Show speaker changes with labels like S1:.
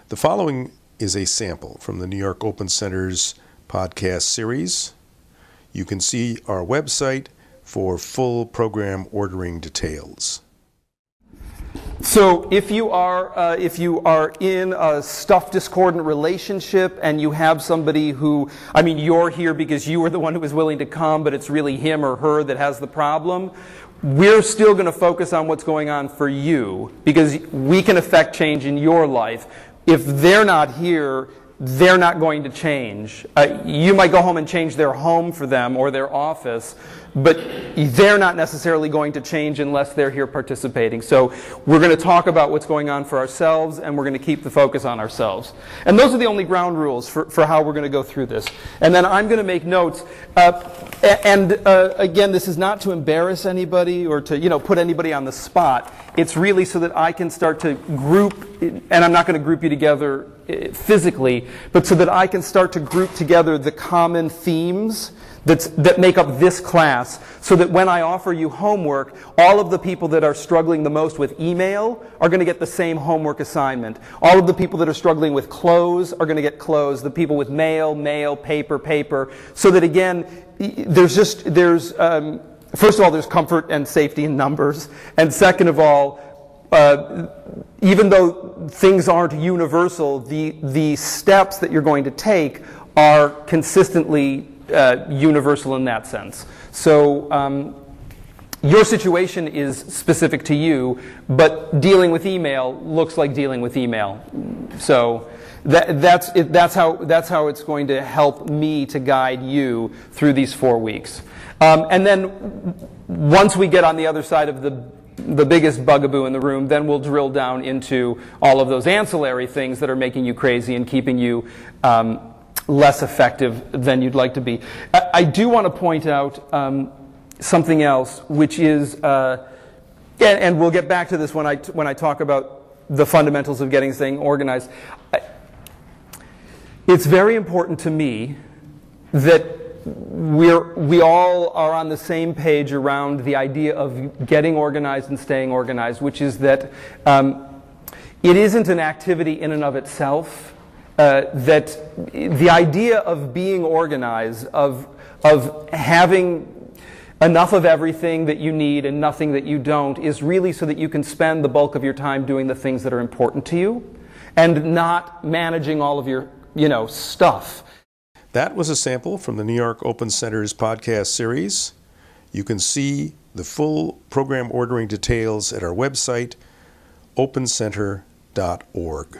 S1: The following is a sample from the New York Open Center's podcast series. You can see our website for full program ordering details.
S2: So if you are in a stuff discordant relationship and you have somebody who, you're here because you were the one who was willing to come, but it's really him or her that has the problem, we're still going to focus on what's going on for you because we can affect change in your life. If they're not here, they're not going to change. You might go home and change their home for them or their office, but they're not necessarily going to change unless they're here participating. So we're going to talk about what's going on for ourselves, and we're going to keep the focus on ourselves. And those are the only ground rules for how we're going to go through this. And then I'm going to make notes. Again, this is not to embarrass anybody or to put anybody on the spot. It's really so that I can start to group, and I'm not going to group you together physically, but so that I can start to group together the common themes that make up this class, so that when I offer you homework, all of the people that are struggling the most with email are going to get the same homework assignment. All of the people that are struggling with clothes are going to get clothes. The people with mail, paper, so that again, first of all, there's comfort and safety in numbers, and second of all, even though things aren't universal, the steps that you're going to take are consistently universal in that sense. So your situation is specific to you, but dealing with email looks like dealing with email. So that's how it's going to help me to guide you through these 4 weeks. And then once we get on the other side of the biggest bugaboo in the room, then we'll drill down into all of those ancillary things that are making you crazy and keeping you less effective than you'd like to be. I do want to point out something else, which is, and we'll get back to this when I talk about the fundamentals of getting things organized. It's very important to me that we all are on the same page around the idea of getting organized and staying organized, which is that it isn't an activity in and of itself. That the idea of being organized, of having enough of everything that you need and nothing that you don't, is really so that you can spend the bulk of your time doing the things that are important to you and not managing all of your, stuff.
S1: That was a sample from the New York Open Center's podcast series. You can see the full program ordering details at our website, opencenter.org.